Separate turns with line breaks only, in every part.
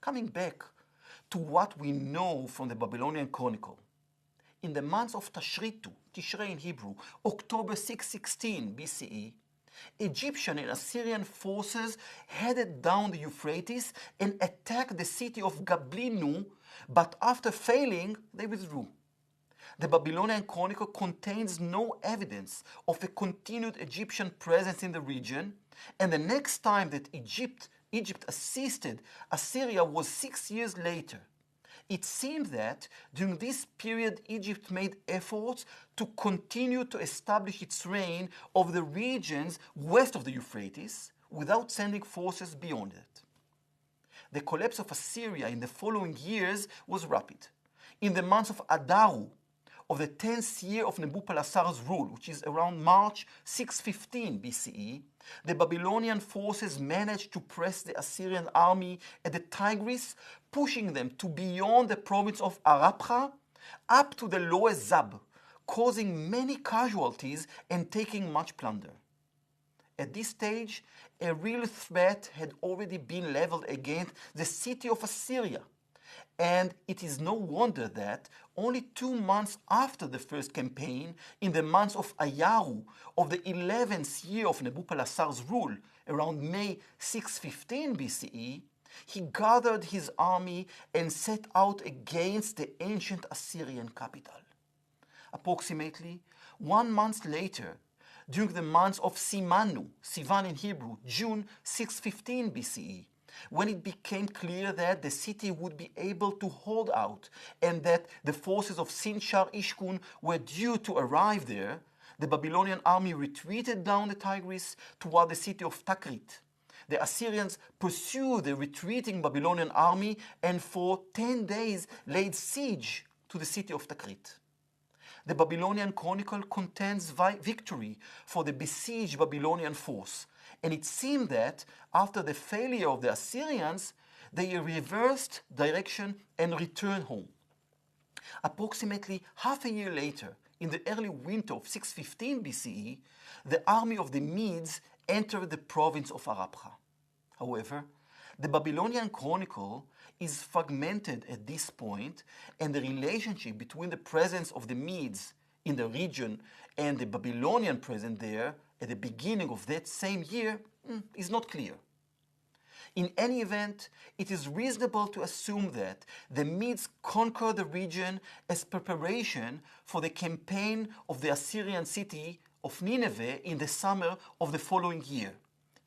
Coming back to what we know from the Babylonian Chronicle. In the months of Tashritu, Tishrei in Hebrew, October 616 BCE, Egyptian and Assyrian forces headed down the Euphrates and attacked the city of Gablinu, but after failing, they withdrew. The Babylonian Chronicle contains no evidence of a continued Egyptian presence in the region, and the next time that Egypt assisted Assyria was 6 years later. It seemed that during this period Egypt made efforts to continue to establish its reign over the regions west of the Euphrates without sending forces beyond it. The collapse of Assyria in the following years was rapid. In the months of Adaru, of the 10th year of Nebuchadnezzar's rule, which is around March 615 BCE, the Babylonian forces managed to press the Assyrian army at the Tigris, pushing them to beyond the province of Arabha up to the lower Zab, causing many casualties and taking much plunder. At this stage, a real threat had already been leveled against the city of Assyria, and it is no wonder that only 2 months after the first campaign, in the months of Ayaru of the 11th year of Nebuchadnezzar's rule, around May 615 BCE, he gathered his army and set out against the ancient Assyrian capital. Approximately 1 month later, during the months of Simanu, Sivan in Hebrew, June 615 BCE, when it became clear that the city would be able to hold out and that the forces of Sinshar Ishkun were due to arrive there, the Babylonian army retreated down the Tigris toward the city of Takrit. The Assyrians pursued the retreating Babylonian army and for 10 days laid siege to the city of Takrit. The Babylonian Chronicle contains victory for the besieged Babylonian force, and it seemed that after the failure of the Assyrians, they reversed direction and returned home. Approximately half a year later, in the early winter of 615 BCE, the army of the Medes entered the province of Arabha. However, the Babylonian Chronicle is fragmented at this point, and the relationship between the presence of the Medes in the region and the Babylonian presence there at the beginning of that same year is not clear. In any event, it is reasonable to assume that the Medes conquered the region as preparation for the campaign of the Assyrian city of Nineveh in the summer of the following year.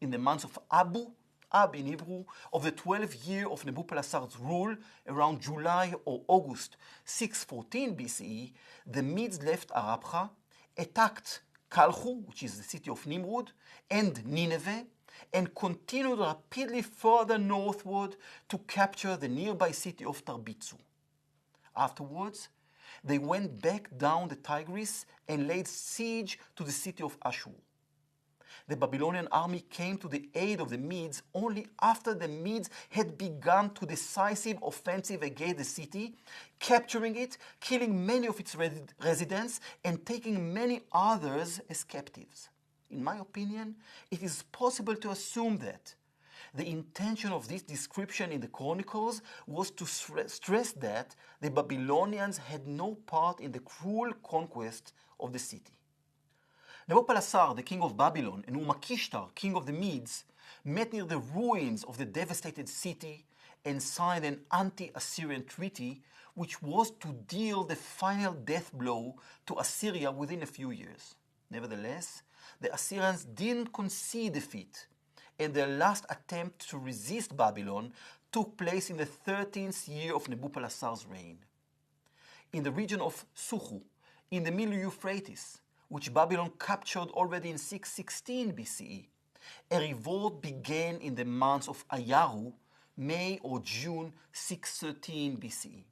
In the months of Ab in Hebrew, of the 12th year of Nebuchadnezzar's rule, around July or August 614 BCE, the Medes left Arabha, attacked Kalchu, which is the city of Nimrud, and Nineveh, and continued rapidly further northward to capture the nearby city of Tarbitzu. Afterwards, they went back down the Tigris and laid siege to the city of Ashur. The Babylonian army came to the aid of the Medes only after the Medes had begun to decisive offensive against the city, capturing it, killing many of its residents, and taking many others as captives. In my opinion, it is possible to assume that the intention of this description in the Chronicles was to stress that the Babylonians had no part in the cruel conquest of the city. Nebuchadnezzar, the king of Babylon, and Umakishtar, king of the Medes, met near the ruins of the devastated city and signed an anti-Assyrian treaty which was to deal the final death blow to Assyria within a few years. Nevertheless, the Assyrians didn't concede defeat, and their last attempt to resist Babylon took place in the 13th year of Nebuchadnezzar's reign. In the region of Suhu, in the Middle Euphrates, which Babylon captured already in 616 BCE, a revolt began in the months of Ayaru, May or June 613 BCE.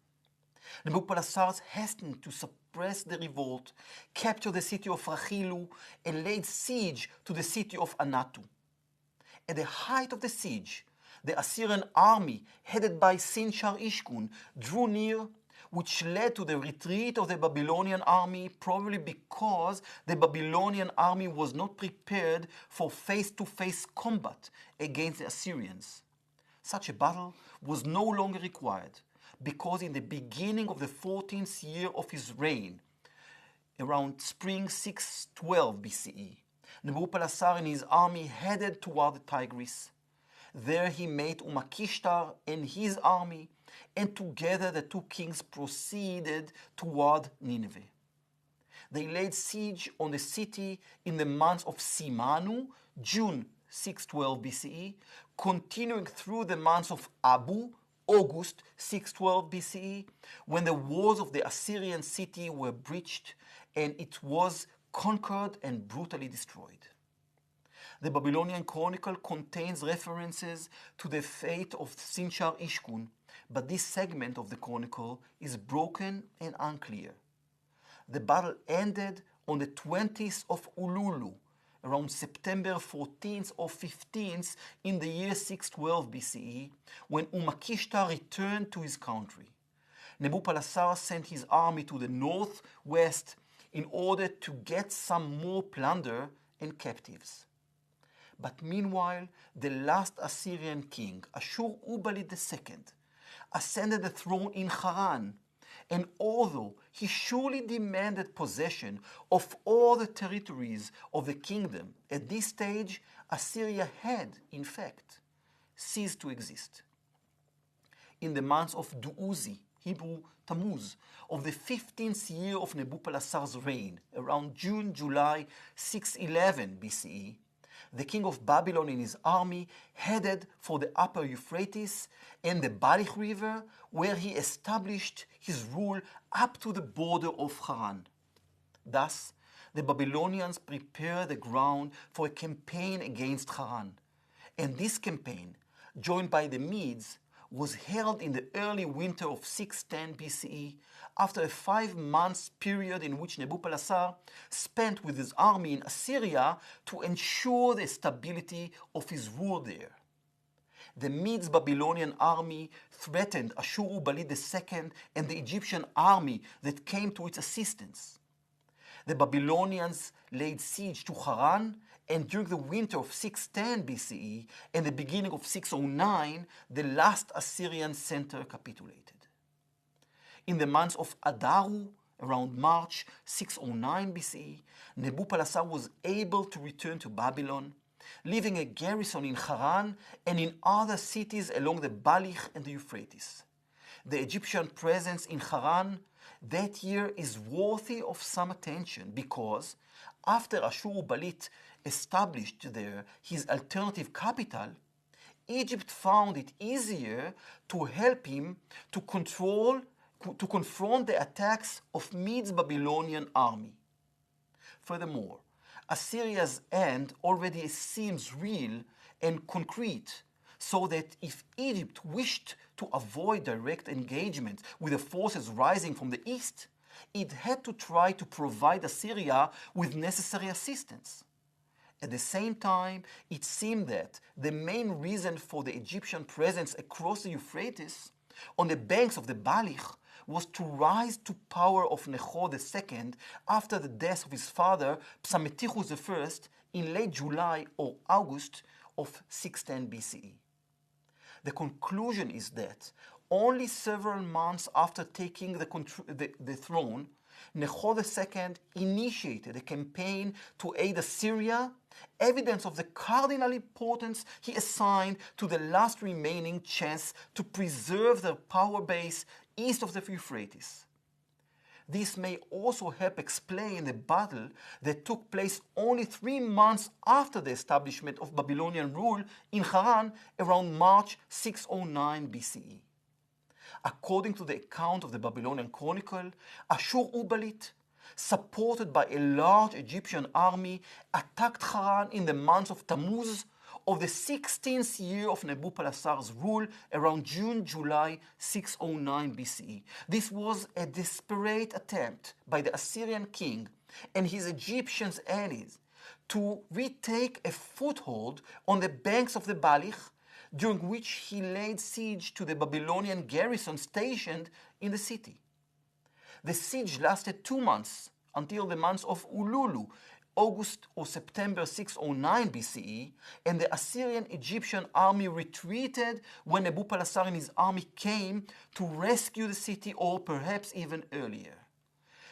Nebuchadnezzar hastened to suppress the revolt, captured the city of Rachilu, and laid siege to the city of Anatu. At the height of the siege, the Assyrian army, headed by Sinshar Ishkun, drew near, which led to the retreat of the Babylonian army, probably because the Babylonian army was not prepared for face-to-face combat against the Assyrians. Such a battle was no longer required, because in the beginning of the 14th year of his reign, around spring 612 BCE, Nebuchadnezzar and his army headed toward the Tigris. There he met Umakishtar and his army, and together the two kings proceeded toward Nineveh. They laid siege on the city in the month of Simanu, June 612 BCE, continuing through the months of Abu, August 612 BCE, when the walls of the Assyrian city were breached and it was conquered and brutally destroyed. The Babylonian Chronicle contains references to the fate of Sinchar Ishkun, but this segment of the Chronicle is broken and unclear. The battle ended on the 20th of Ululu, around September 14th or 15th in the year 612 BCE, when Umakishtar returned to his country. Nebuchadnezzar sent his army to the northwest in order to get some more plunder and captives. But meanwhile, the last Assyrian king, Ashur-uballit II, ascended the throne in Haran, and although he surely demanded possession of all the territories of the kingdom, at this stage Assyria had, in fact, ceased to exist. In the month of Du'uzi, Hebrew Tammuz, of the 15th year of Nebuchadnezzar's reign, around June-July 611 BCE, the king of Babylon and his army headed for the upper Euphrates and the Balich River, where he established his rule up to the border of Haran. Thus, the Babylonians prepared the ground for a campaign against Haran, and this campaign, joined by the Medes, was held in the early winter of 610 BCE, after a 5-month period in which Nebuchadnezzar spent with his army in Assyria to ensure the stability of his rule there. The Medes Babylonian army threatened Ashur-uballit II and the Egyptian army that came to its assistance. The Babylonians laid siege to Haran, and during the winter of 610 BCE and the beginning of 609, the last Assyrian center capitulated. In the months of Adaru, around March 609 BCE, Nebuchadnezzar was able to return to Babylon, leaving a garrison in Haran and in other cities along the Balich and the Euphrates. The Egyptian presence in Haran that year is worthy of some attention because, after Ashur-uballit established there his alternative capital, Egypt found it easier to help him to confront the attacks of Medes Babylonian army. Furthermore, Assyria's end already seems real and concrete, so that if Egypt wished to avoid direct engagement with the forces rising from the east, it had to try to provide Assyria with necessary assistance. At the same time, it seemed that the main reason for the Egyptian presence across the Euphrates, on the banks of the Balich, was to rise to power of Necho II after the death of his father, Psammetichus I, in late July or August of 610 BCE. The conclusion is that only several months after taking the throne, Necho II initiated a campaign to aid Assyria, evidence of the cardinal importance he assigned to the last remaining chance to preserve their power base east of the Euphrates. This may also help explain the battle that took place only 3 months after the establishment of Babylonian rule in Haran around March 609 BCE. According to the account of the Babylonian Chronicle, Ashur-uballit, supported by a large Egyptian army, attacked Haran in the month of Tammuz of the 16th year of Nebuchadnezzar's rule around June-July 609 BCE. This was a desperate attempt by the Assyrian king and his Egyptian allies to retake a foothold on the banks of the Balich, during which he laid siege to the Babylonian garrison stationed in the city. The siege lasted 2 months, until the month of Ululu, August or September 609 BCE, and the Assyrian-Egyptian army retreated when Nebuchadnezzar and his army came to rescue the city, or perhaps even earlier.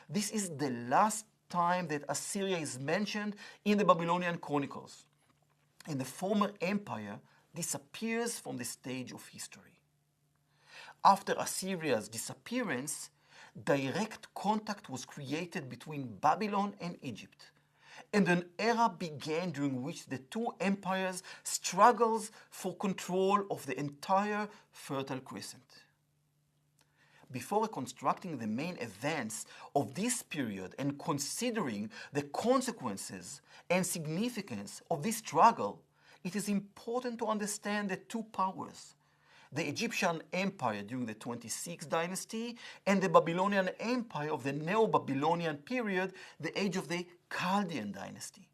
This is the last time that Assyria is mentioned in the Babylonian Chronicles, and the former empire disappears from the stage of history. After Assyria's disappearance, direct contact was created between Babylon and Egypt, and an era began during which the two empires struggled for control of the entire Fertile Crescent. Before reconstructing the main events of this period and considering the consequences and significance of this struggle, it is important to understand the two powers: the Egyptian Empire during the 26th dynasty and the Babylonian Empire of the Neo-Babylonian period, the age of the Chaldean dynasty.